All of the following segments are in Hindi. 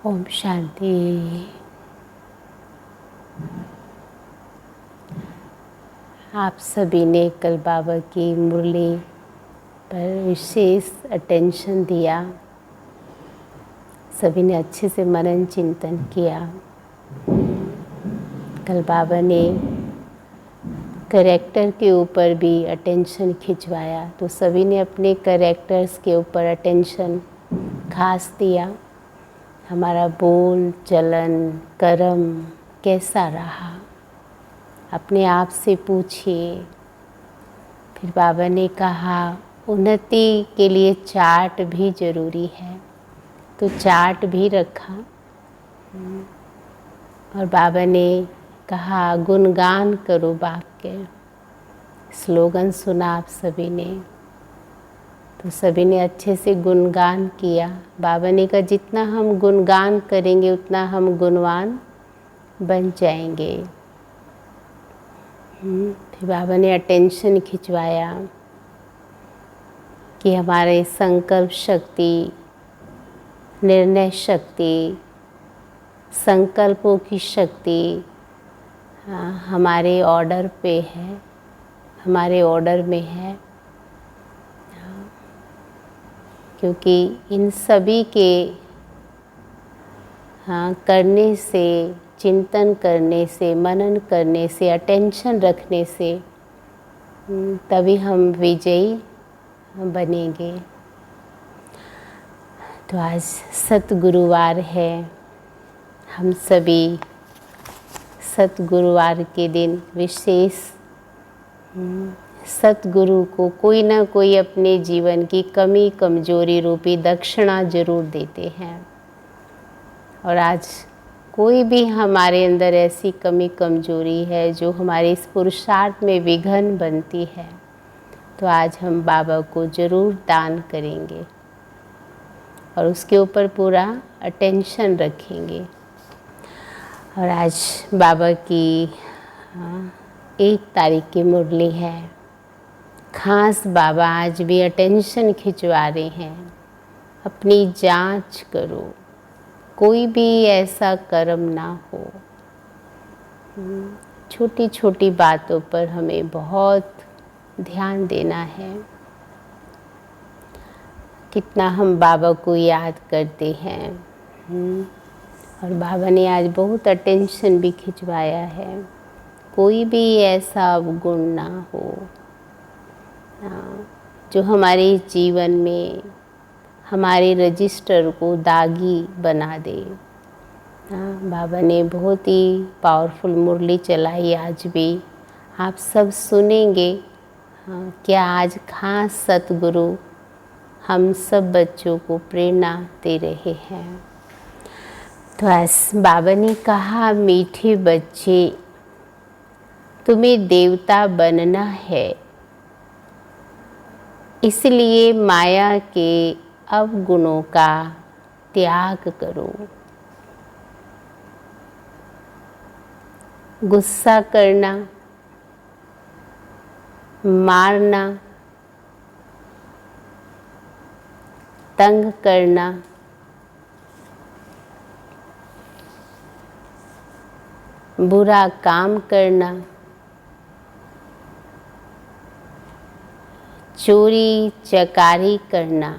ओम शांति। आप सभी ने कल बाबा की मुरली पर विशेष अटेंशन दिया। सभी ने अच्छे से मनन चिंतन किया। कल बाबा ने कैरेक्टर के ऊपर भी अटेंशन खिंचवाया, तो सभी ने अपने कैरेक्टर्स के ऊपर अटेंशन खास दिया। हमारा बोल चलन कर्म कैसा रहा, अपने आप से पूछिए। फिर बाबा ने कहा उन्नति के लिए चार्ट भी ज़रूरी है, तो चार्ट भी रखा। और बाबा ने कहा गुणगान करो बाप के। स्लोगन सुना आप सभी ने, तो सभी ने अच्छे से गुणगान किया। बाबा ने कहा जितना हम गुणगान करेंगे उतना हम गुणवान बन जाएंगे। फिर बाबा ने अटेंशन खिंचवाया कि हमारे संकल्प शक्ति, निर्णय शक्ति, संकल्पों की शक्ति हमारे ऑर्डर पे है, हमारे ऑर्डर में है। क्योंकि इन सभी के करने से, चिंतन करने से, मनन करने से, अटेंशन रखने से तभी हम विजयी बनेंगे। तो आज सतगुरुवार है। हम सभी सतगुरुवार के दिन विशेष सतगुरु को कोई ना कोई अपने जीवन की कमी कमजोरी रूपी दक्षिणा जरूर देते हैं। और आज कोई भी हमारे अंदर ऐसी कमी कमजोरी है जो हमारे इस पुरुषार्थ में विघ्न बनती है, तो आज हम बाबा को ज़रूर दान करेंगे और उसके ऊपर पूरा अटेंशन रखेंगे। और आज बाबा की 1 तारीख की मुरली है। खास बाबा आज भी अटेंशन खिंचवा रहे हैं, अपनी जांच करो, कोई भी ऐसा कर्म ना हो। छोटी छोटी बातों पर हमें बहुत ध्यान देना है। कितना हम बाबा को याद करते हैं। और बाबा ने आज बहुत अटेंशन भी खिंचवाया है, कोई भी ऐसा गुण ना हो जो हमारे जीवन में हमारे रजिस्टर को दागी बना दे। बाबा ने बहुत ही पावरफुल मुरली चलाई आज भी। आप सब सुनेंगे। क्या आज खास सतगुरु हम सब बच्चों को प्रेरणा दे रहे हैं। तो आज बाबा ने कहा मीठे बच्चे, तुम्हें देवता बनना है, इसलिए माया के अवगुणों का त्याग करो। गुस्सा करना, मारना, तंग करना, बुरा काम करना, चोरी चकारी करना,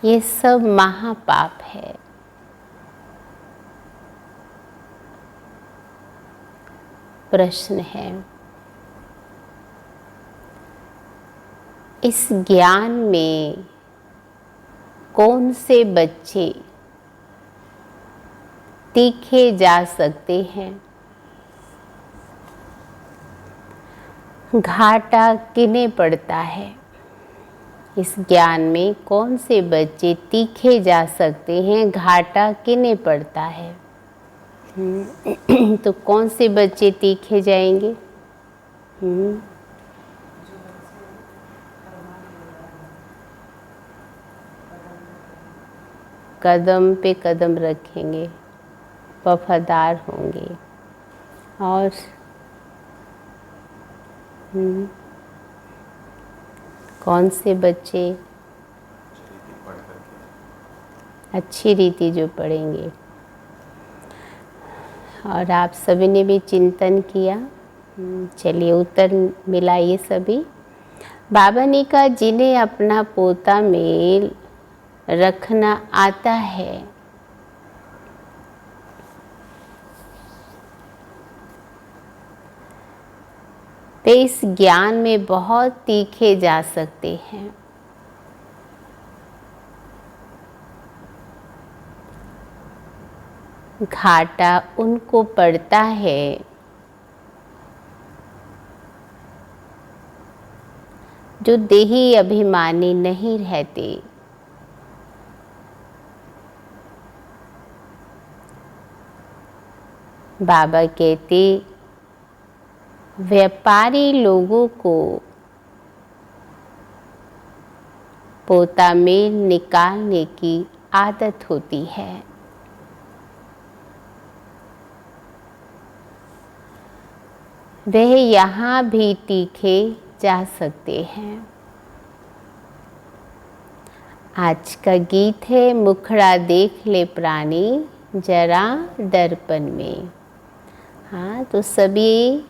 ये सब महापाप है। प्रश्न है, इस ज्ञान में कौन से बच्चे तीखे जा सकते हैं? घाटा किन्हें पड़ता है? इस ज्ञान में कौन से बच्चे तीखे जा सकते हैं? घाटा किन्हें पड़ता है? तो कौन से बच्चे तीखे जाएंगे? कदम पे कदम रखेंगे, वफादार होंगे। और कौन से बच्चे अच्छी रीति जो पढ़ेंगे। और आप सभी ने भी चिंतन किया। चलिए उत्तर मिला ये सभी। बाबा ने कहा जिन्हें अपना पोता मेल रखना आता है वे इस ज्ञान में बहुत तीखे जा सकते हैं। घाटा उनको पड़ता है जो देही अभिमानी नहीं रहते। बाबा कहते व्यापारी लोगों को पोता मेल निकालने की आदत होती है। वह यहाँ भी तीखे जा सकते हैं। आज का गीत है मुखड़ा देख ले प्राणी जरा दर्पण में। हाँ, तो सभी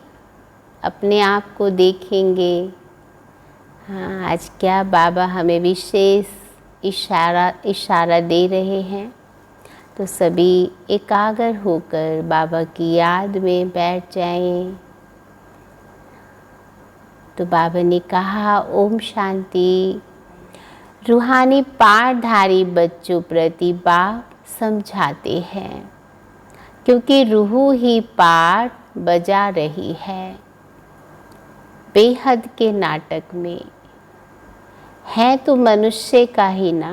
अपने आप को देखेंगे। हाँ, आज क्या बाबा हमें विशेष इशारा दे रहे हैं। तो सभी एकाग्र होकर बाबा की याद में बैठ जाएं। तो बाबा ने कहा ओम शांति। रूहानी पाठधारी बच्चों प्रति बाप समझाते हैं क्योंकि रूह ही पाठ बजा रही है। बेहद के नाटक में है तो मनुष्य का ही ना।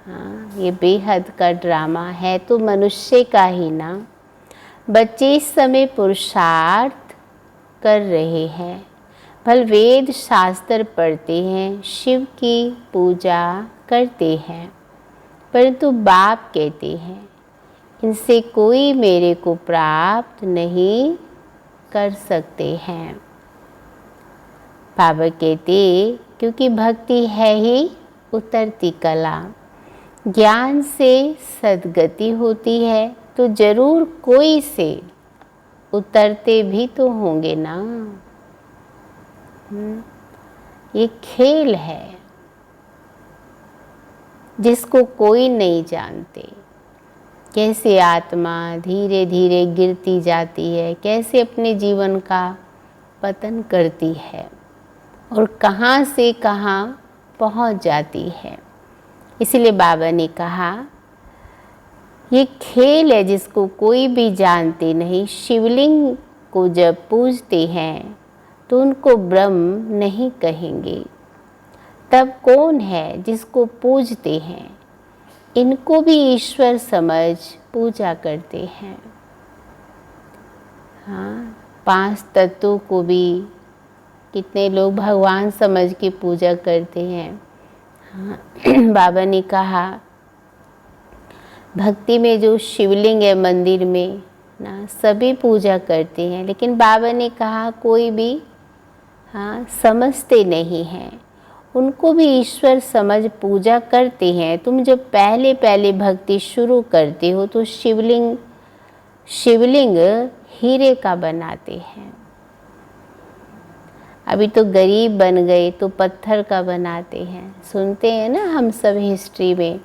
हाँ, ये बेहद का ड्रामा है तो मनुष्य का ही ना। बच्चे इस समय पुरुषार्थ कर रहे हैं। भल वेद शास्त्र पढ़ते हैं, शिव की पूजा करते हैं, परंतु बाप कहते हैं इनसे कोई मेरे को प्राप्त नहीं कर सकते हैं। बाबा कहते क्योंकि भक्ति है ही उतरती कला। ज्ञान से सद्गति होती है तो जरूर कोई से उतरते भी तो होंगे ना। ये खेल है जिसको कोई नहीं जानते। कैसे आत्मा धीरे धीरे गिरती जाती है, कैसे अपने जीवन का पतन करती है और कहाँ से कहाँ पहुँच जाती है। इसलिए बाबा ने कहा ये खेल है जिसको कोई भी जानते नहीं। शिवलिंग को जब पूजते हैं तो उनको ब्रह्म नहीं कहेंगे। तब कौन है जिसको पूजते हैं? इनको भी ईश्वर समझ पूजा करते हैं। हाँ, 5 तत्वों को भी कितने लोग भगवान समझ के पूजा करते हैं। हाँ, बाबा ने कहा भक्ति में जो शिवलिंग है मंदिर में ना, सभी पूजा करते हैं, लेकिन बाबा ने कहा कोई भी समझते नहीं हैं। उनको भी ईश्वर समझ पूजा करते हैं। तुम जब पहले पहले भक्ति शुरू करते हो तो शिवलिंग हीरे का बनाते हैं। अभी तो गरीब बन गए तो पत्थर का बनाते हैं। सुनते हैं ना हम सब हिस्ट्री में,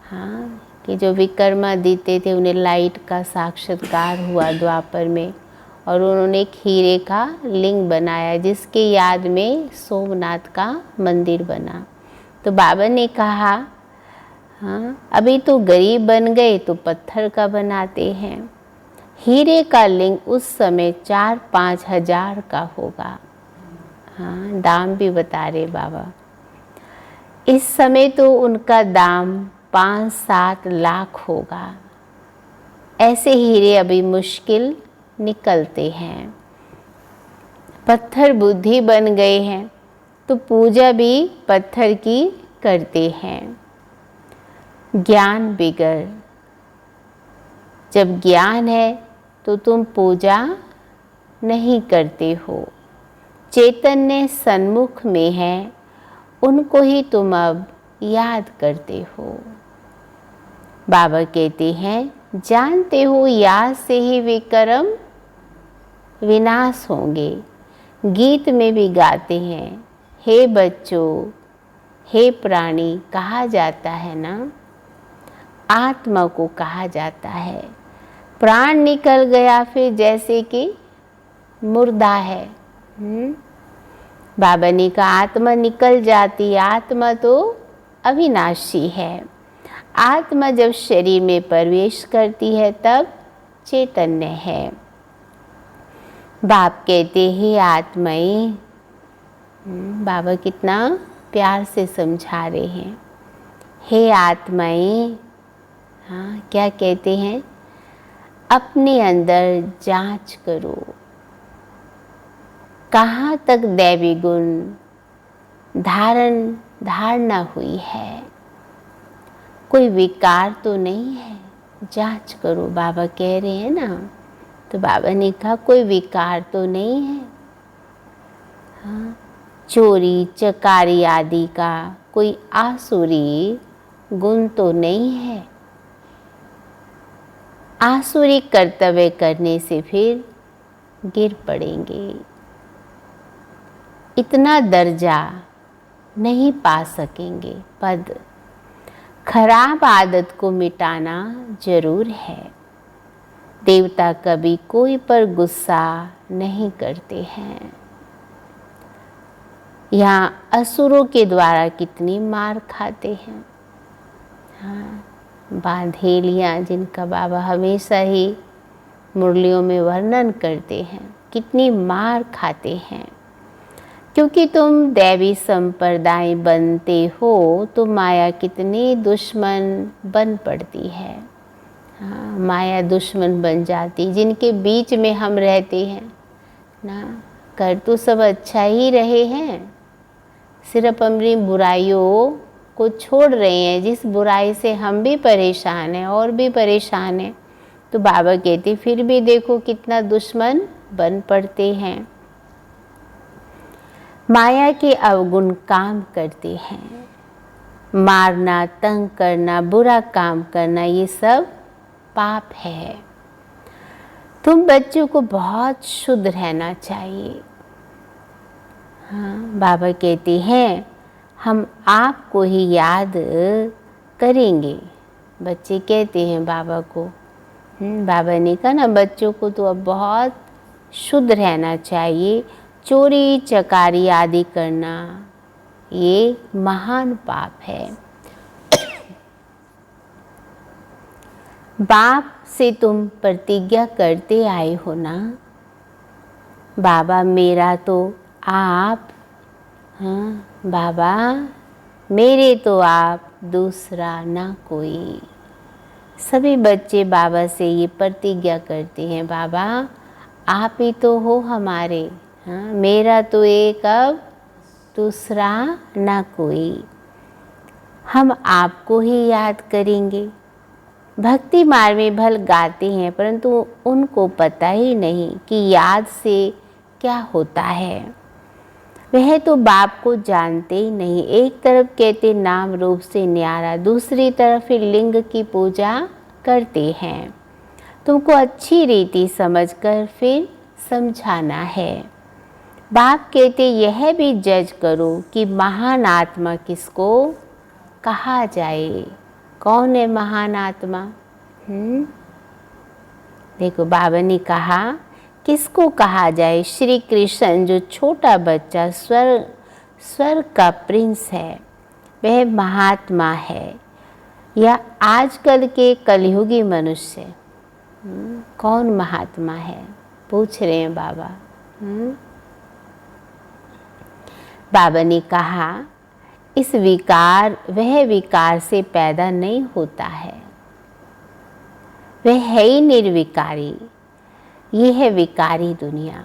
हाँ, कि जो विक्रमादित्य थे उन्हें लाइट का साक्षात्कार हुआ द्वापर में और उन्होंने एक हीरे का लिंग बनाया जिसके याद में सोमनाथ का मंदिर बना। तो बाबा ने कहा हाँ, अभी तो गरीब बन गए तो पत्थर का बनाते हैं। हीरे का लिंग उस समय 4-5 हज़ार का होगा। हाँ, दाम भी बता रहे बाबा। इस समय तो उनका दाम 5-7 लाख होगा। ऐसे हीरे अभी मुश्किल निकलते हैं। पत्थर बुद्धि बन गए हैं तो पूजा भी पत्थर की करते हैं। ज्ञान बिगड़, जब ज्ञान है तो तुम पूजा नहीं करते हो। चैतन्य सन्मुख में है, उनको ही तुम अब याद करते हो। बाबा कहते हैं, जानते हो याद से ही वे कर्म विनाश होंगे। गीत में भी गाते हैं, हे बच्चों, हे प्राणी कहा जाता है ना, आत्मा को कहा जाता है। प्राण निकल गया फिर जैसे कि मुर्दा है। बाबा ने कहा आत्मा निकल जाती, आत्मा तो अविनाशी है। आत्मा जब शरीर में प्रवेश करती है तब चैतन्य है। बाप कहते हैं आत्माएं, बाबा कितना प्यार से समझा रहे हैं, हे आत्माएं, हाँ क्या कहते हैं, अपने अंदर जांच करो, कहाँ तक दैवी गुण धारणा हुई है, कोई विकार तो नहीं है, जांच करो। बाबा कह रहे हैं ना, तो बाबा ने कहा कोई विकार तो नहीं है। हाँ, चोरी चकारी आदि का कोई आसुरी गुण तो नहीं है। आसुरी कर्तव्य करने से फिर गिर पड़ेंगे, इतना दर्जा नहीं पा सकेंगे पद। खराब आदत को मिटाना जरूर है। देवता कभी कोई पर गुस्सा नहीं करते हैं। यहाँ असुरों के द्वारा कितनी मार खाते हैं। हाँ, बांधेलियाँ जिनका बाबा हमेशा ही मुरलियों में वर्णन करते हैं, कितनी मार खाते हैं। क्योंकि तुम दैवी संप्रदाय बनते हो तो माया कितनी दुश्मन बन पड़ती है। हाँ, माया दुश्मन बन जाती, जिनके बीच में हम रहते हैं ना। कर तो सब अच्छा ही रहे हैं, सिर्फ अपनी बुराइयों को छोड़ रहे हैं। जिस बुराई से हम भी परेशान हैं और भी परेशान हैं, तो बाबा कहते फिर भी देखो कितना दुश्मन बन पड़ते हैं। माया के अवगुण काम करते हैं। मारना, तंग करना, बुरा काम करना, ये सब पाप है। तुम बच्चों को बहुत शुद्ध रहना चाहिए। हाँ, बाबा कहते हैं हम आपको ही याद करेंगे। बच्चे कहते हैं बाबा को, बाबा ने कहा ना बच्चों को तो अब बहुत शुद्ध रहना चाहिए। चोरी चकारी आदि करना ये महान पाप है। बाप से तुम प्रतिज्ञा करते आए हो ना, बाबा मेरा तो आप, हाँ बाबा मेरे तो आप, दूसरा ना कोई। सभी बच्चे बाबा से ये प्रतिज्ञा करते हैं, बाबा आप ही तो हो हमारे, हाँ मेरा तो एक, अब दूसरा ना कोई। हम आपको ही याद करेंगे। भक्ति मार्ग में भल गाते हैं, परंतु उनको पता ही नहीं कि याद से क्या होता है। वह तो बाप को जानते ही नहीं। एक तरफ कहते नाम रूप से न्यारा, दूसरी तरफ फिर लिंग की पूजा करते हैं। तुमको अच्छी रीति समझकर फिर समझाना है। बाप कहते यह भी जज करो कि महान आत्मा किसको कहा जाए। कौन है महान आत्मा? देखो बाबा ने कहा किसको कहा जाए। श्री कृष्ण जो छोटा बच्चा स्वर्ग का प्रिंस है, वह महात्मा है, या आजकल के कलयुगी मनुष्य कौन महात्मा है, पूछ रहे हैं बाबा। बाबा ने कहा इस विकार, वह विकार से पैदा नहीं होता है, वह है ही निर्विकारी। ये है विकारी दुनिया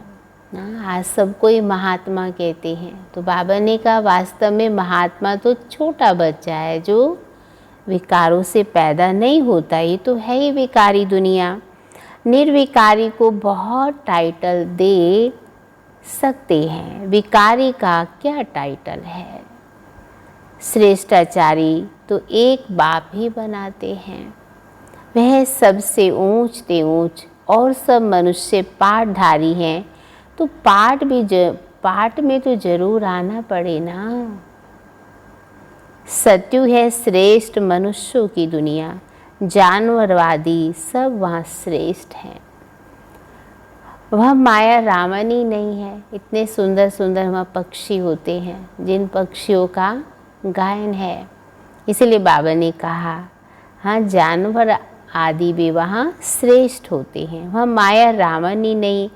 ना। आज सबको ही महात्मा कहते हैं, तो बाबा ने कहा वास्तव में महात्मा तो छोटा बच्चा है जो विकारों से पैदा नहीं होता। ये तो है ही विकारी दुनिया। निर्विकारी को बहुत टाइटल दे सकते हैं, विकारी का क्या टाइटल है। श्रेष्ठाचारी तो एक बाप ही बनाते हैं। वह सबसे ऊंच ते ऊंच और सब मनुष्य पाठधारी हैं, तो पाठ में तो जरूर आना पड़े ना। सत्यु है श्रेष्ठ मनुष्यों की दुनिया, जानवरवादी सब वहाँ श्रेष्ठ हैं। वह माया रावणी नहीं है। इतने सुंदर सुंदर वहाँ पक्षी होते हैं जिन पक्षियों का गायन है। इसलिए बाबा ने कहा हाँ, जानवर आदि भी वहाँ श्रेष्ठ होते हैं। वहाँ माया रावणी नहीं,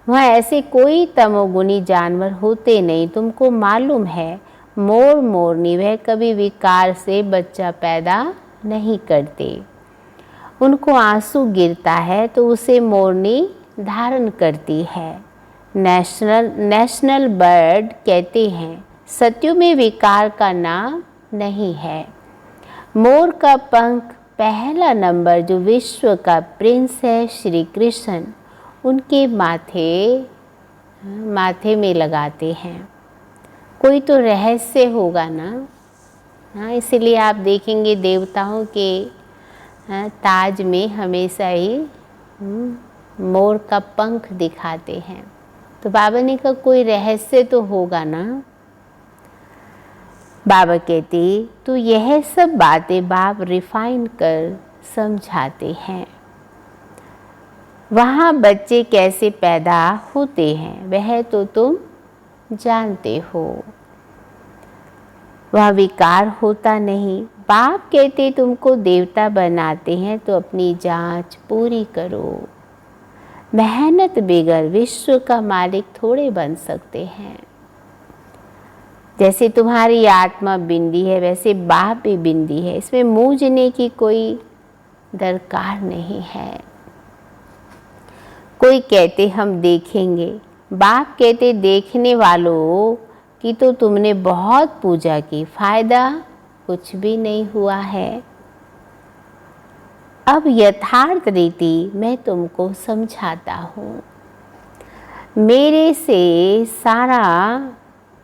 वहाँ ऐसे कोई तमोगुणी जानवर होते नहीं। तुमको मालूम है मोर मोरनी वह कभी विकार से बच्चा पैदा नहीं करते। उनको आंसू गिरता है तो उसे मोरनी धारण करती है। नेशनल बर्ड कहते हैं। सत्यु में विकार का नाम नहीं है। मोर का पंख पहला नंबर जो विश्व का प्रिंस है श्री कृष्ण, उनके माथे में लगाते हैं। कोई तो रहस्य होगा ना। हाँ, इसलिए आप देखेंगे देवताओं के ताज में हमेशा ही मोर का पंख दिखाते हैं। तो बाबा ने कहा कोई रहस्य तो होगा ना। बाबा कहते तो यह सब बातें बाप रिफाइन कर समझाते हैं। वहाँ बच्चे कैसे पैदा होते हैं वह तो तुम जानते हो। वह विकार होता नहीं। बाप कहते तुमको देवता बनाते हैं तो अपनी जांच पूरी करो। मेहनत बगैर विश्व का मालिक थोड़े बन सकते हैं। जैसे तुम्हारी आत्मा बिंदी है वैसे बाप भी बिंदी है। इसमें मूझने की कोई दरकार नहीं है। कोई कहते हम देखेंगे, बाप कहते देखने वालों की तो तुमने बहुत पूजा की, फायदा कुछ भी नहीं हुआ है। अब यथार्थ रीति मैं तुमको समझाता हूँ। मेरे से सारा,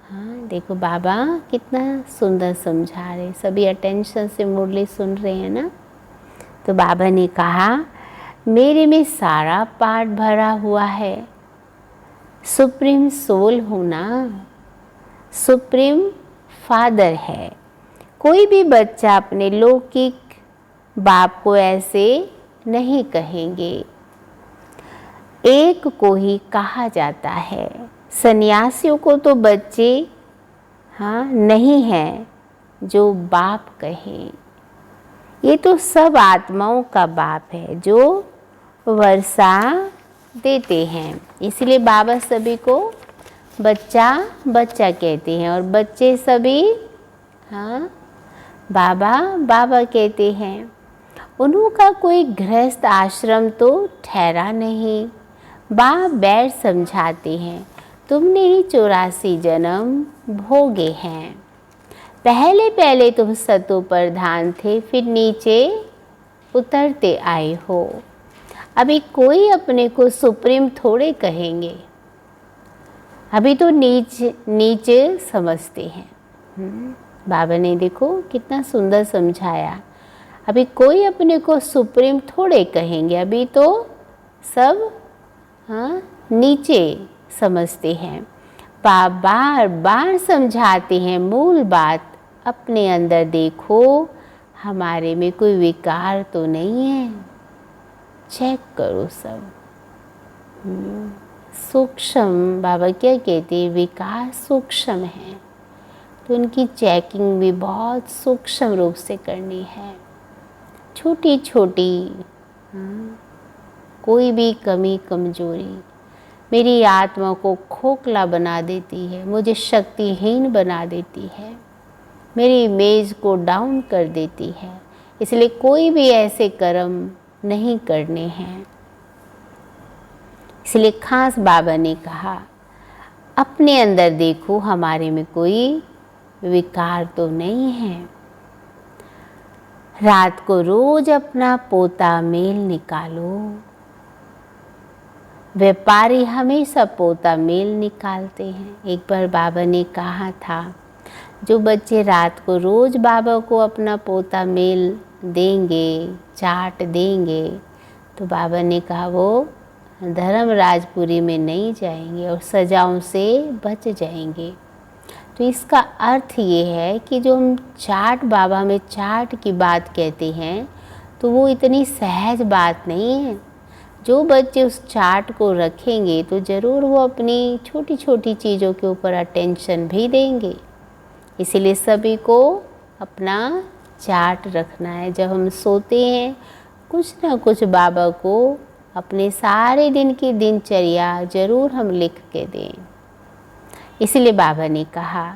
हाँ देखो बाबा कितना सुंदर समझा रहे। सभी अटेंशन से मुरली सुन रहे हैं ना। तो बाबा ने कहा मेरे में सारा पाठ भरा हुआ है। सुप्रीम सोल होना, सुप्रीम फादर है। कोई भी बच्चा अपने लौकिक बाप को ऐसे नहीं कहेंगे। एक को ही कहा जाता है। सन्यासियों को तो बच्चे हाँ नहीं हैं जो बाप कहें। ये तो सब आत्माओं का बाप है जो वर्षा देते हैं। इसलिए बाबा सभी को बच्चा बच्चा कहते हैं और बच्चे सभी हाँ बाबा बाबा कहते हैं। उनका कोई गृहस्थ आश्रम तो ठहरा नहीं। बाप बैठ समझाते हैं तुमने ही 84 जन्म भोगे हैं। पहले पहले तुम सतो प्रधान थे, फिर नीचे उतरते आए हो। अभी कोई अपने को सुप्रीम थोड़े कहेंगे। अभी तो नीचे समझते हैं। बाबा ने देखो कितना सुंदर समझाया। अभी कोई अपने को सुप्रीम थोड़े कहेंगे। अभी तो सब हाँ नीचे समझते हैं। बाप बार बार समझाते हैं मूल बात अपने अंदर देखो, हमारे में कोई विकार तो नहीं है। चेक करो सब। सूक्ष्म, बाबा क्या कहते हैं, विकार सूक्ष्म है तो उनकी चेकिंग भी बहुत सूक्ष्म रूप से करनी है। छोटी छोटी कोई भी कमी कमजोरी मेरी आत्मा को खोखला बना देती है, मुझे शक्तिहीन बना देती है, मेरी इमेज को डाउन कर देती है। इसलिए कोई भी ऐसे कर्म नहीं करने हैं। इसलिए खास बाबा ने कहा अपने अंदर देखो, हमारे में कोई विकार तो नहीं है। रात को रोज अपना पोता मेल निकालो। व्यापारी हमेशा पोता मेल निकालते हैं। एक बार बाबा ने कहा था जो बच्चे रात को रोज बाबा को अपना पोता मेल देंगे, चाट देंगे, तो बाबा ने कहा वो धर्मराजपुरी में नहीं जाएंगे और सजाओं से बच जाएंगे। तो इसका अर्थ ये है कि जो हम चाट, बाबा में चाट की बात कहते हैं, तो वो इतनी सहज बात नहीं है। जो बच्चे उस चाट को रखेंगे तो ज़रूर वो अपनी छोटी छोटी चीज़ों के ऊपर अटेंशन भी देंगे। इसीलिए सभी को अपना चाट रखना है। जब हम सोते हैं, कुछ ना कुछ बाबा को अपने सारे दिन की दिनचर्या ज़रूर हम लिख के दें। इसलिए बाबा ने कहा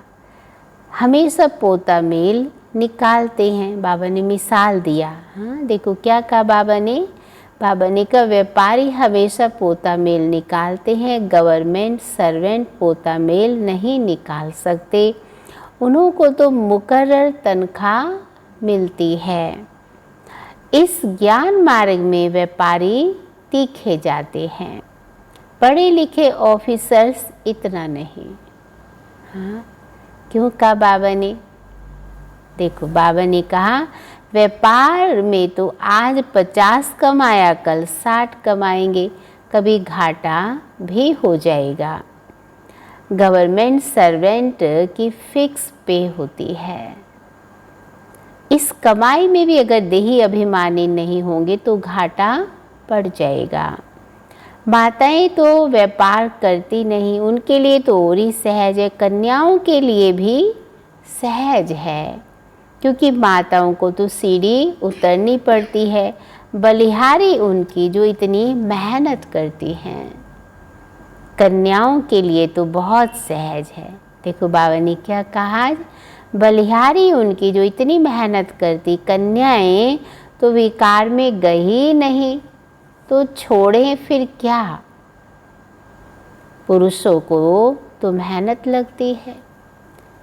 हमेशा पोता मेल निकालते हैं। बाबा ने मिसाल दिया। हाँ, देखो क्या कहा बाबा ने। बाबा ने कहा व्यापारी हमेशा पोता मेल निकालते हैं, गवर्नमेंट सर्वेंट पोता मेल नहीं निकाल सकते। उन्हों को तो मुकर्रर तनख्वाह मिलती है। इस ज्ञान मार्ग में व्यापारी तीखे जाते हैं, पढ़े लिखे ऑफिसर्स इतना नहीं। हाँ, क्यों कहा बाबा ने? देखो बाबा ने कहा व्यापार में तो आज 50 कमाया कल 60 कमाएंगे, कभी घाटा भी हो जाएगा। गवर्नमेंट सर्वेंट की फिक्स पे होती है। इस कमाई में भी अगर देही अभिमानी नहीं होंगे तो घाटा पड़ जाएगा। माताएं तो व्यापार करती नहीं, उनके लिए तो और ही सहज है। कन्याओं के लिए भी सहज है, क्योंकि माताओं को तो सीढ़ी उतरनी पड़ती है। बलिहारी उनकी जो इतनी मेहनत करती हैं। कन्याओं के लिए तो बहुत सहज है। देखो बाबा ने क्या कहा, बलिहारी उनकी जो इतनी मेहनत करती। कन्याएं तो विकार में गई नहीं तो छोड़ें फिर क्या। पुरुषों को तो मेहनत लगती है।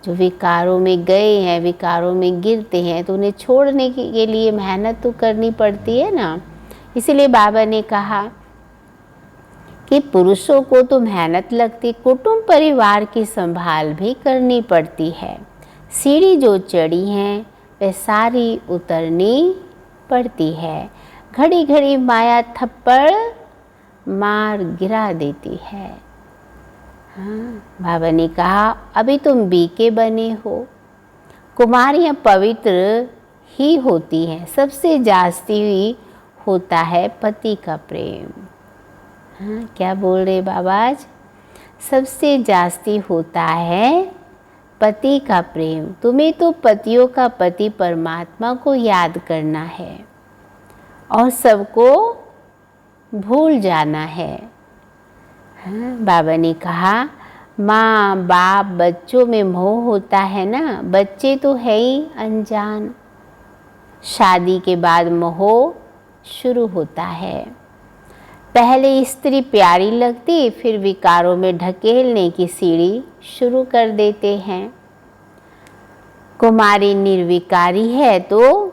जो विकारों में गए हैं, विकारों में गिरते हैं, तो उन्हें छोड़ने के लिए मेहनत तो करनी पड़ती है ना। इसलिए बाबा ने कहा कि पुरुषों को तो मेहनत लगती, कुटुंब परिवार की संभाल भी करनी पड़ती है। सीढ़ी जो चढ़ी हैं वह सारी उतरनी पड़ती है। घड़ी घड़ी माया थप्पड़ मार गिरा देती है। हाँ, बाबा ने कहा अभी तुम बीके बने हो। कुमारियाँ पवित्र ही होती हैं, सबसे जास्ती होता है पति का प्रेम। हाँ, क्या बोल रहे बाबा आज? सबसे जास्ती होता है पति का प्रेम। तुम्हें तो पतियों का पति परमात्मा को याद करना है और सबको भूल जाना है। हाँ, बाबा ने कहा माँ बाप बच्चों में मोह होता है ना, बच्चे तो है ही अनजान। शादी के बाद मोह शुरू होता है। पहले स्त्री प्यारी लगती, फिर विकारों में ढकेलने की सीढ़ी शुरू कर देते हैं। कुमारी निर्विकारी है तो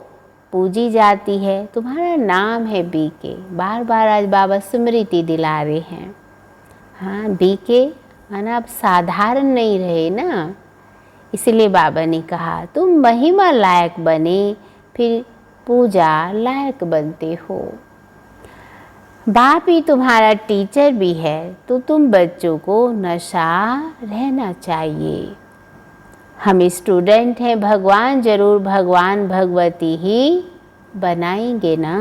पूजी जाती है। तुम्हारा नाम है बीके, बार बार आज बाबा स्मृति दिला रहे हैं। हाँ, बीके माना आप साधारण नहीं रहे ना। इसलिए बाबा ने कहा तुम महिमा लायक बने, फिर पूजा लायक बनते हो। बाप ही तुम्हारा टीचर भी है, तो तुम बच्चों को नशा रहना चाहिए। हम स्टूडेंट हैं, भगवान जरूर भगवान भगवती ही बनाएंगे ना।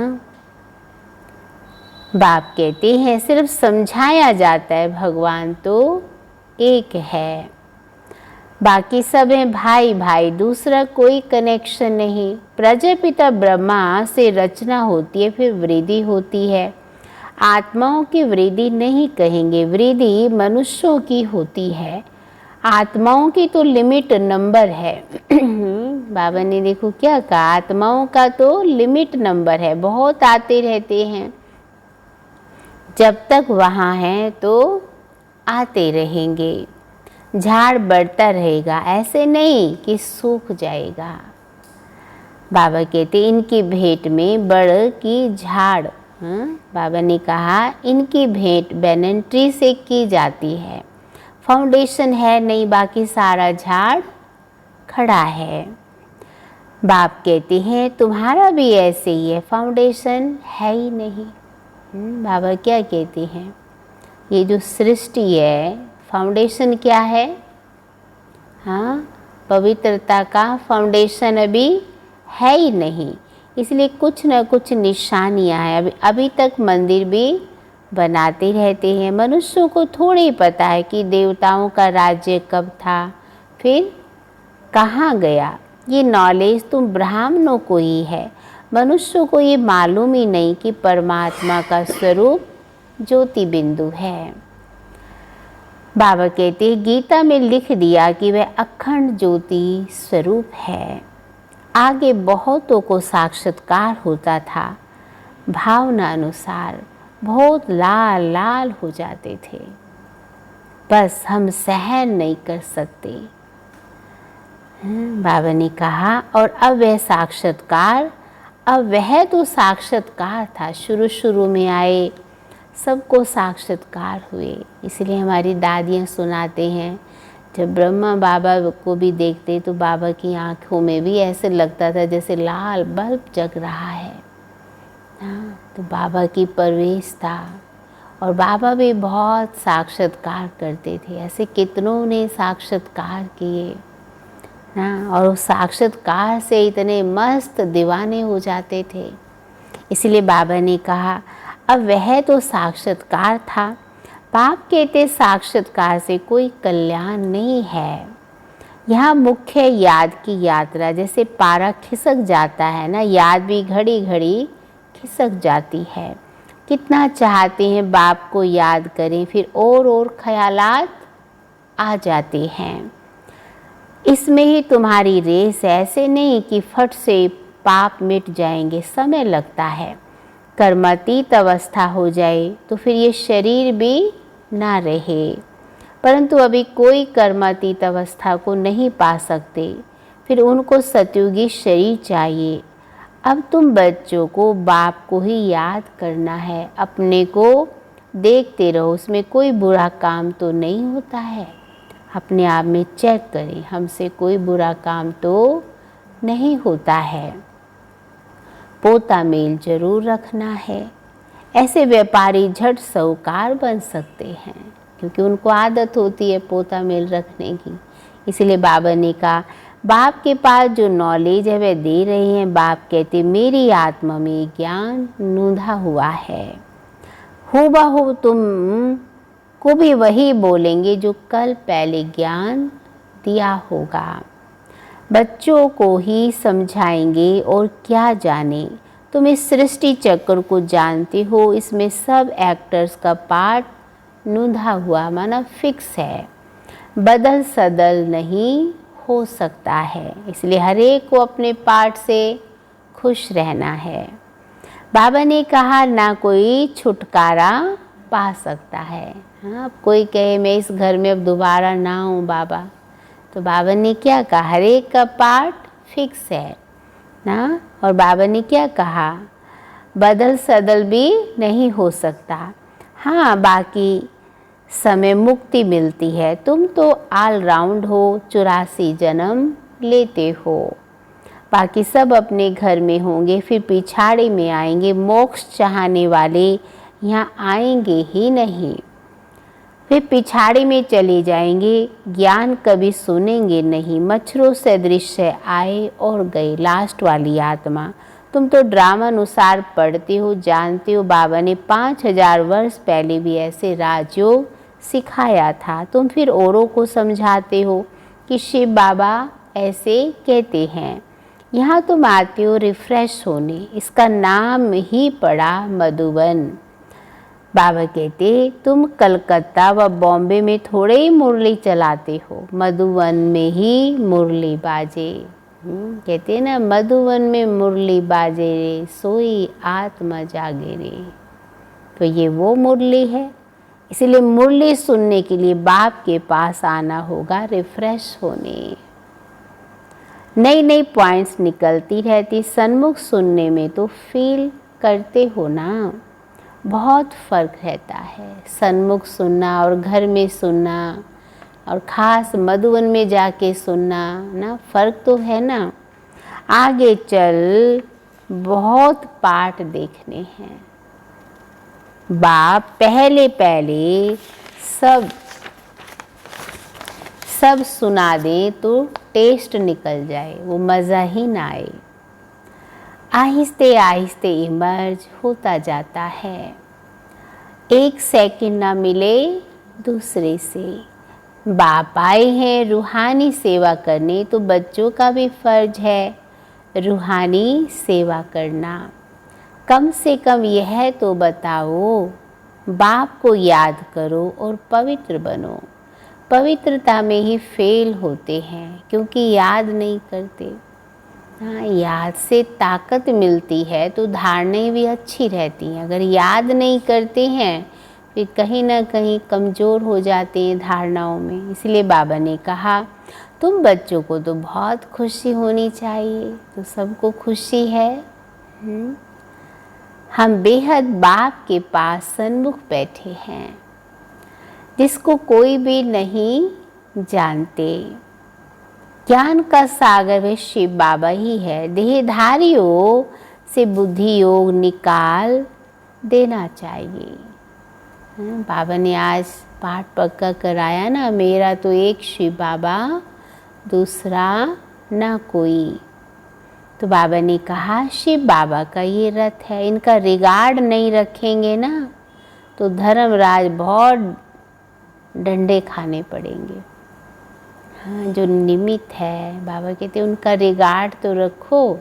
बाप कहते हैं सिर्फ समझाया जाता है, भगवान तो एक है, बाकी सब है भाई भाई, दूसरा कोई कनेक्शन नहीं। प्रजापिता ब्रह्मा से रचना होती है, फिर वृद्धि होती है। आत्माओं की वृद्धि नहीं कहेंगे, वृद्धि मनुष्यों की होती है। आत्माओं की तो लिमिट नंबर है। बाबा ने देखो क्या कहा, आत्माओं का तो लिमिट नंबर है, बहुत आते रहते हैं। जब तक वहाँ हैं तो आते रहेंगे। झाड़ बढ़ता रहेगा, ऐसे नहीं कि सूख जाएगा। बाबा कहते इनकी भेंट में बड़ की झाड़। बाबा ने कहा इनकी भेंट बैनन ट्री से की जाती है। फाउंडेशन है नहीं, बाकी सारा झाड़ खड़ा है। बाप कहते हैं तुम्हारा भी ऐसे ही है, फाउंडेशन है ही नहीं। बाबा क्या कहते हैं, ये जो सृष्टि है फाउंडेशन क्या है? हाँ, पवित्रता का फाउंडेशन अभी है ही नहीं, इसलिए कुछ न कुछ निशानियाँ हैं। अभी तक मंदिर भी बनाते रहते हैं। मनुष्यों को थोड़ी पता है कि देवताओं का राज्य कब था, फिर कहाँ गया। ये नॉलेज तुम ब्राह्मणों को ही है, मनुष्यों को ये मालूम ही नहीं कि परमात्मा का स्वरूप ज्योति बिंदु है। बाबा कहते हैं गीता में लिख दिया कि वह अखंड ज्योति स्वरूप है। आगे बहुतों को साक्षात्कार होता था, भावना अनुसार बहुत लाल लाल हो जाते थे, बस हम सहन नहीं कर सकते। बाबा ने कहा और अब वह साक्षात्कार, अब वह तो साक्षात्कार था, शुरू शुरू में आए सबको साक्षात्कार हुए। इसलिए हमारी दादियाँ सुनाते हैं जब ब्रह्मा बाबा को भी देखते तो बाबा की आंखों में भी ऐसे लगता था जैसे लाल बल्ब जग रहा है। हाँ, तो बाबा की प्रवेश था और बाबा भी बहुत साक्षात्कार करते थे। ऐसे कितनों ने साक्षात्कार किए ना, और उस साक्षात्कार से इतने मस्त दीवाने हो जाते थे। इसलिए बाबा ने कहा अब वह तो साक्षात्कार था। बाप कहते साक्षात्कार से कोई कल्याण नहीं है। यहाँ मुख्य याद की यात्रा, जैसे पारा खिसक जाता है ना, याद भी घड़ी घड़ी खिसक जाती है। कितना चाहते हैं बाप को याद करें, फिर और ख्यालात आ जाते हैं। इसमें ही तुम्हारी रेस, ऐसे नहीं कि फट से पाप मिट जाएंगे, समय लगता है। कर्मातीत अवस्था हो जाए तो फिर ये शरीर भी ना रहे, परंतु अभी कोई कर्मातीत अवस्था को नहीं पा सकते, फिर उनको सतयुगी शरीर चाहिए। अब तुम बच्चों को बाप को ही याद करना है, अपने को देखते रहो, उसमें कोई बुरा काम तो नहीं होता है। अपने आप में चेक करें, हमसे कोई बुरा काम तो नहीं होता है। पोता मेल जरूर रखना है। ऐसे व्यापारी झट साहूकार बन सकते हैं, क्योंकि उनको आदत होती है पोता मेल रखने की। इसलिए बाबा ने कहा बाप के पास जो नॉलेज है वह दे रहे हैं। बाप कहते मेरी आत्मा में ज्ञान नूंधा हुआ है, हूबहू तुम को भी वही बोलेंगे जो कल पहले ज्ञान दिया होगा। बच्चों को ही समझाएंगे और क्या जाने। तुम इस सृष्टि चक्र को जानते हो, इसमें सब एक्टर्स का पार्ट नूंधा हुआ माना फिक्स है, बदल सदल नहीं हो सकता है। इसलिए हर एक को अपने पार्ट से खुश रहना है। बाबा ने कहा ना कोई छुटकारा पा सकता है। हाँ, अब कोई कहे मैं इस घर में अब दोबारा ना हूँ बाबा, तो बाबा ने क्या कहा हर एक का पार्ट फिक्स है ना। और बाबा ने क्या कहा बदल सदल भी नहीं हो सकता। हाँ, बाकी समय मुक्ति मिलती है। तुम तो ऑल राउंड हो, 84 जन्म लेते हो। बाकी सब अपने घर में होंगे, फिर पिछाड़ी में आएंगे। मोक्ष चाहने वाले यहाँ आएंगे ही नहीं, वे पिछाड़ी में चले जाएंगे। ज्ञान कभी सुनेंगे नहीं। मच्छरों से दृश्य आए और गए। लास्ट वाली आत्मा, तुम तो ड्रामा अनुसार पढ़ते हो, जानते हो। बाबा ने 5000 वर्ष पहले भी ऐसे राजयोग सिखाया था। तुम फिर औरों को समझाते हो कि शिव बाबा ऐसे कहते हैं। यहाँ तुम आते हो रिफ्रेश होने, इसका नाम ही पड़ा मधुबन। बाबा कहते तुम कलकत्ता व बॉम्बे में थोड़े ही मुरली चलाते हो, मधुबन में ही मुरली बाजे। कहते ना मधुबन में मुरली बाजे रे, सोई आत्मा जागे रे। तो ये वो मुरली है। इसलिए मुरली सुनने के लिए बाप के पास आना होगा, रिफ्रेश होने। नई नई पॉइंट्स निकलती रहती। सन्मुख सुनने में तो फील करते हो ना, बहुत फ़र्क रहता है सन्मुख सुनना और घर में सुनना, और ख़ास मधुबन में जाके सुनना ना, फ़र्क तो है ना। आगे चल बहुत पाठ देखने हैं। बाप पहले पहले सब सुना दे तो टेस्ट निकल जाए, वो मज़ा ही ना आए। आहिस्ते आहिस्ते इमर्ज होता जाता है। एक सेकंड ना मिले दूसरे से। बाप आए हैं रूहानी सेवा करने, तो बच्चों का भी फर्ज है रूहानी सेवा करना। कम से कम यह तो बताओ, बाप को याद करो और पवित्र बनो। पवित्रता में ही फेल होते हैं क्योंकि याद नहीं करते। हाँ, याद से ताकत मिलती है तो धारणाएं भी अच्छी रहती हैं। अगर याद नहीं करते हैं फिर कहीं ना कहीं कमज़ोर हो जाते हैं धारणाओं में। इसलिए बाबा ने कहा तुम बच्चों को तो बहुत खुशी होनी चाहिए, तो सबको खुशी है। हम बेहद बाप के पास सन्मुख बैठे हैं, जिसको कोई भी नहीं जानते। ज्ञान का सागर वे शिव बाबा ही है। देहधारियों से बुद्धि योग निकाल देना चाहिए। बाबा ने आज पाठ पक्का कराया ना, मेरा तो एक शिव बाबा दूसरा ना कोई। तो बाबा ने कहा शिव बाबा का ये रथ है, इनका रिगार्ड नहीं रखेंगे ना तो धर्मराज बहुत डंडे खाने पड़ेंगे। हाँ, जो निमित्त है बाबा कहते उनका रिगार्ड तो रखो।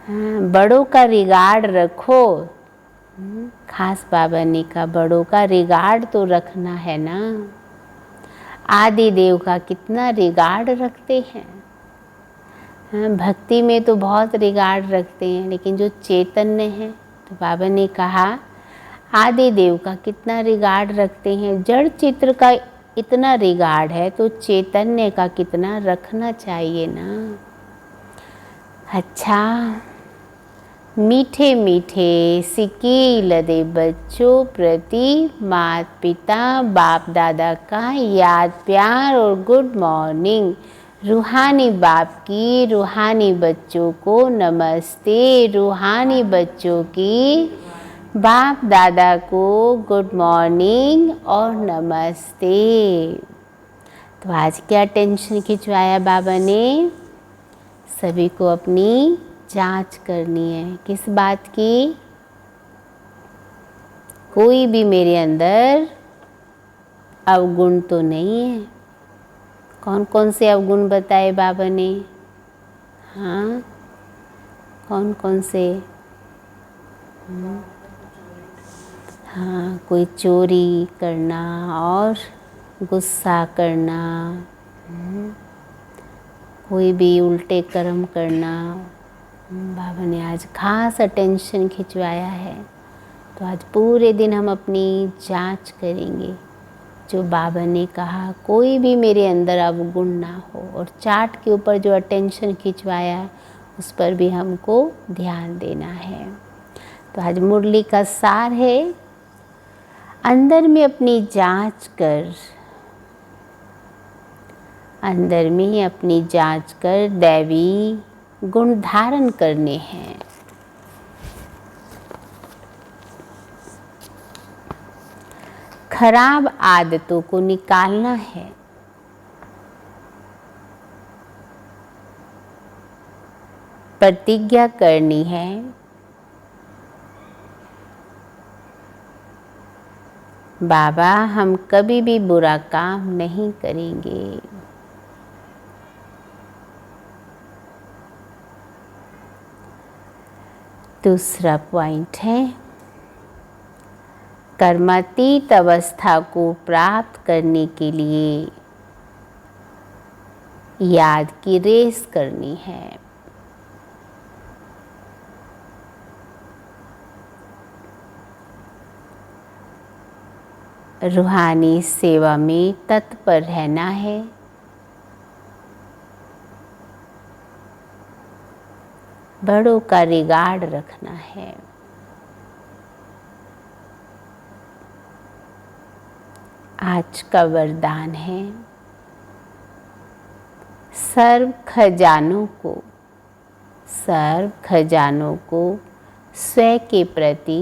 हाँ, बड़ों का रिगार्ड रखो। खास बाबा ने कहा बड़ों का रिगार्ड तो रखना है ना। आदि देव का कितना रिगार्ड रखते हैं। हाँ, भक्ति में तो बहुत रिगार्ड रखते हैं, लेकिन जो चैतन्य है, तो बाबा ने कहा आदि देव का कितना रिगार्ड रखते हैं। जड़ चित्र का इतना रिगार्ड है तो चैतन्य का कितना रखना चाहिए ना। अच्छा, मीठे मीठे सिकील दे बच्चों प्रति माता पिता बाप दादा का याद प्यार और गुड मॉर्निंग। रूहानी बाप की रूहानी बच्चों को नमस्ते। रूहानी बच्चों की बाप दादा को गुड मॉर्निंग और नमस्ते। तो आज क्या टेंशन खिंचवाया बाबा ने? सभी को अपनी जांच करनी है। किस बात की? कोई भी मेरे अंदर अवगुण तो नहीं है। कौन कौन से अवगुण बताए बाबा ने? हाँ, कौन कौन से? हाँ, कोई चोरी करना और गुस्सा करना, कोई भी उल्टे कर्म करना। बाबा ने आज खास अटेंशन खिंचवाया है। तो आज पूरे दिन हम अपनी जांच करेंगे। जो बाबा ने कहा कोई भी मेरे अंदर अवगुण ना हो, और चार्ट के ऊपर जो अटेंशन खिंचवाया है उस पर भी हमको ध्यान देना है। तो आज मुरली का सार है, अंदर में अपनी जांच कर, अंदर में ही अपनी जांच कर दैवी गुण धारण करने हैं। खराब आदतों को निकालना है। प्रतिज्ञा करनी है, बाबा हम कभी भी बुरा काम नहीं करेंगे। दूसरा पॉइंट है, कर्मातीत अवस्था को प्राप्त करने के लिए याद की रेस करनी है। रूहानी सेवा में तत्पर रहना है। बड़ों का रिगार्ड रखना है। आज का वरदान है, सर्व खजानों को सर्व खजानों को स्वयं के प्रति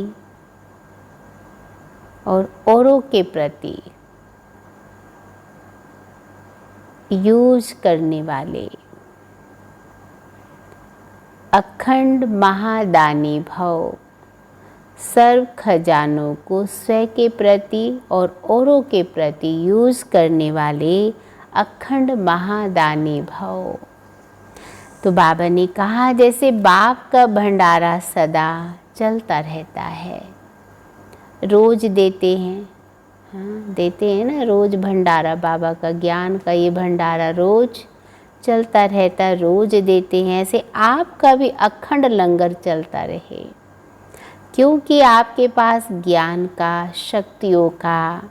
और औरों के प्रति यूज करने वाले अखंड महादानी भव। सर्व खजानों को स्वयं के प्रति और औरों के प्रति यूज करने वाले अखंड महादानी भव। तो बाबा ने कहा जैसे बाप का भंडारा सदा चलता रहता है, रोज देते हैं, हाँ देते हैं ना रोज भंडारा, बाबा का ज्ञान का ये भंडारा रोज चलता रहता, रोज देते हैं। ऐसे आपका भी अखंड लंगर चलता रहे, क्योंकि आपके पास ज्ञान का, शक्तियों का,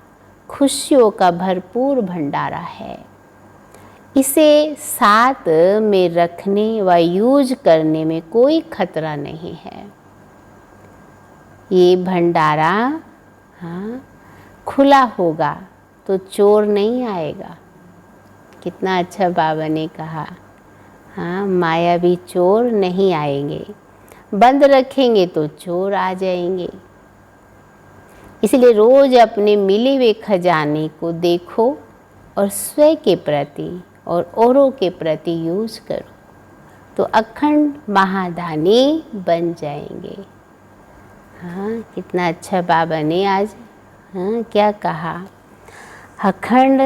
खुशियों का भरपूर भंडारा है। इसे साथ में रखने व यूज करने में कोई खतरा नहीं है। ये भंडारा हाँ खुला होगा तो चोर नहीं आएगा। कितना अच्छा बाबा ने कहा, हाँ मायावी चोर नहीं आएंगे, बंद रखेंगे तो चोर आ जाएंगे। इसलिए रोज अपने मिले हुए खजाने को देखो और स्वयं के प्रति और औरों के प्रति यूज करो, तो अखंड महादानी बन जाएंगे। हाँ कितना अच्छा बाबा ने आज हाँ क्या कहा, अखंड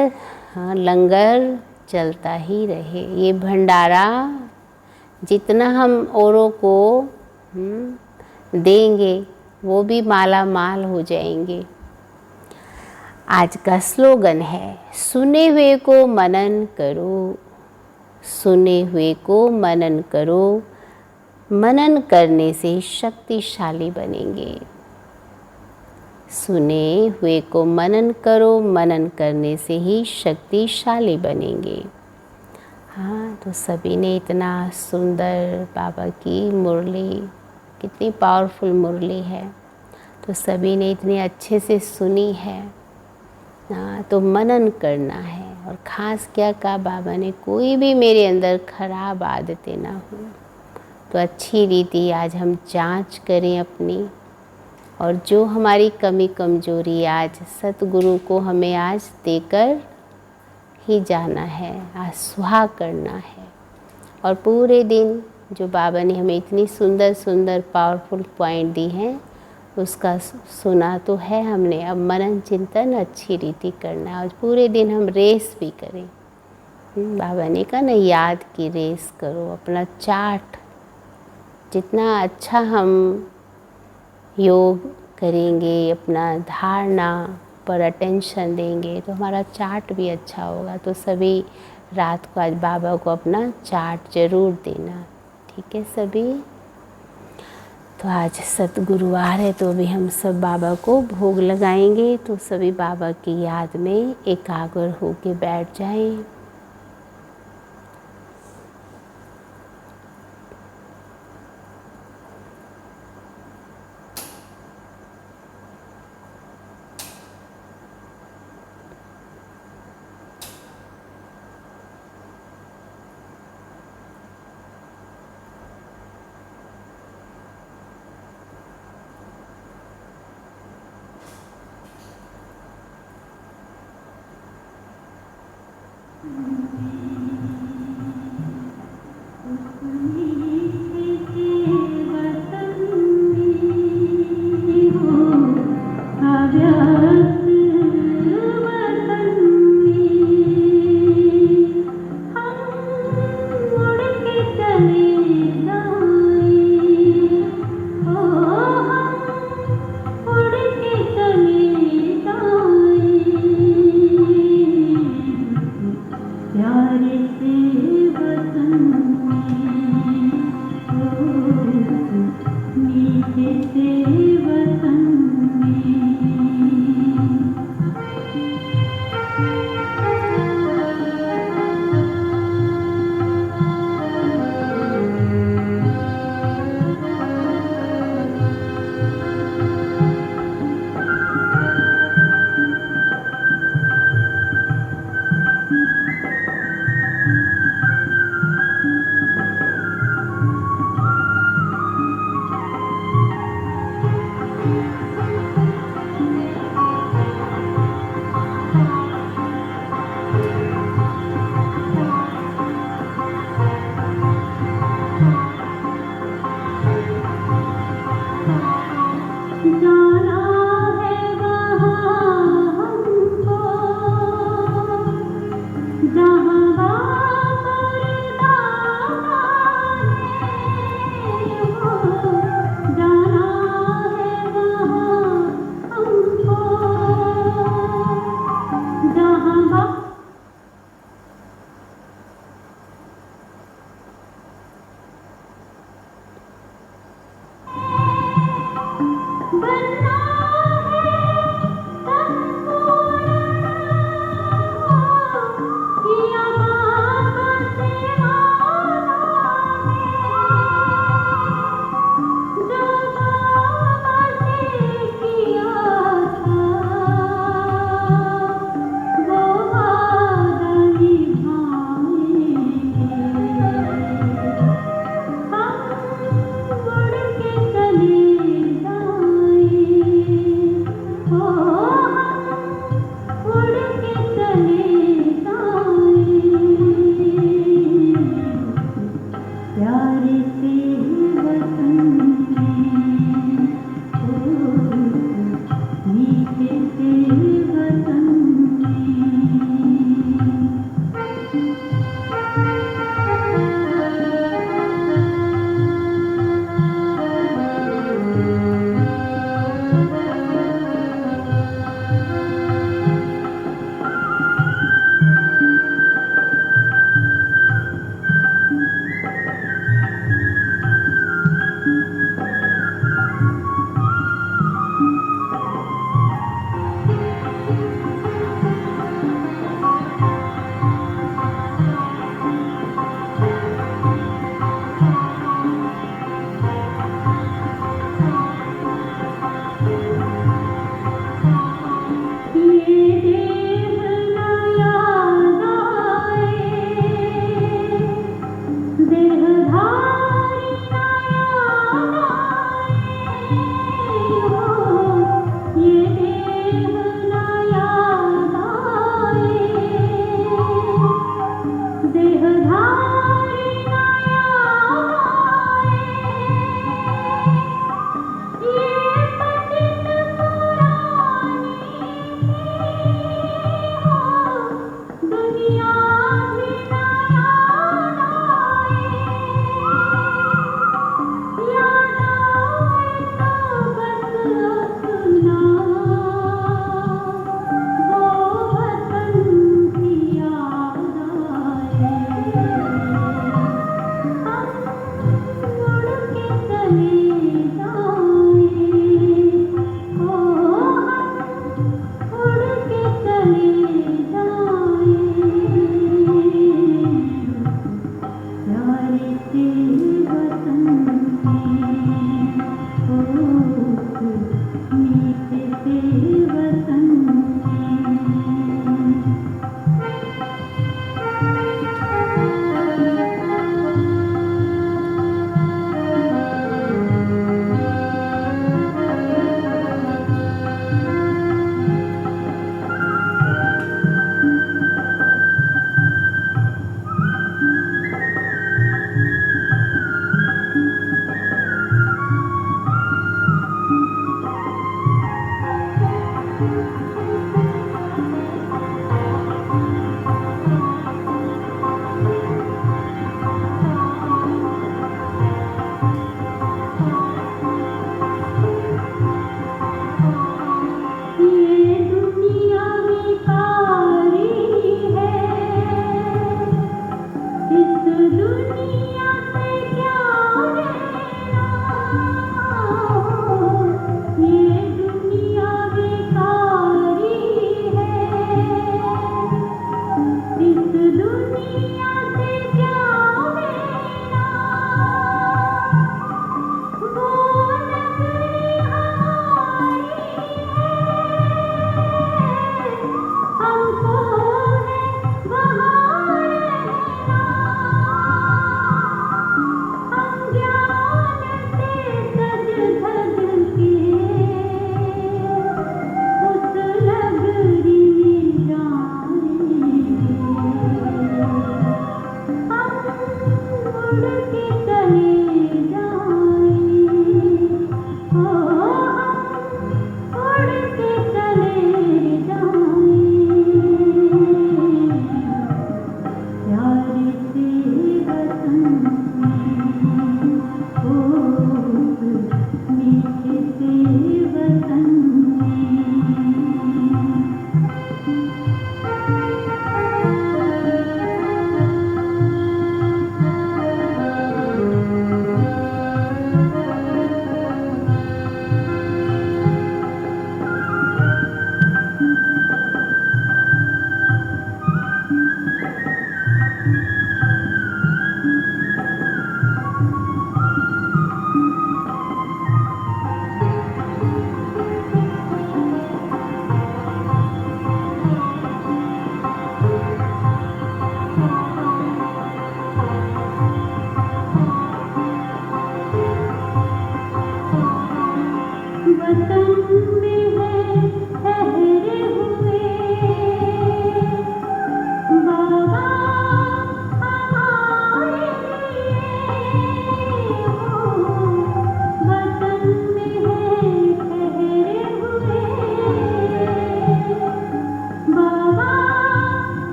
हाँ लंगर चलता ही रहे। ये भंडारा जितना हम औरों को देंगे वो भी माला माल हो जाएंगे। आज का स्लोगन है, सुने हुए को मनन करो, सुने हुए को मनन करो, मनन करने से शक्तिशाली बनेंगे। सुने हुए को मनन करो, मनन करने से ही शक्तिशाली बनेंगे। हाँ तो सभी ने इतना सुंदर बाबा की मुरली, कितनी पावरफुल मुरली है, तो सभी ने इतने अच्छे से सुनी है। हाँ तो मनन करना है। और ख़ास क्या कहा बाबा ने, कोई भी मेरे अंदर खराब आदतें ना हो, तो अच्छी रीति आज हम जांच करें अपनी, और जो हमारी कमी कमजोरी आज सतगुरु को हमें आज देकर ही जाना है, आज सुहा करना है। और पूरे दिन जो बाबा ने हमें इतनी सुंदर सुंदर पावरफुल पॉइंट दी हैं, उसका सुना तो है हमने, अब मनन चिंतन अच्छी रीति करना है। आज पूरे दिन हम रेस भी करें। बाबा ने कहा ना, याद की रेस करो, अपना चार्ट जितना अच्छा हम योग करेंगे, अपना धारणा पर अटेंशन देंगे, तो हमारा चार्ट भी अच्छा होगा। तो सभी रात को आज बाबा को अपना चार्ट जरूर देना, ठीक है सभी। तो आज सतगुरुवार है, तो अभी हम सब बाबा को भोग लगाएंगे। तो सभी बाबा की याद में एकाग्र होके बैठ जाएं।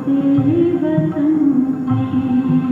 तेरे वतन में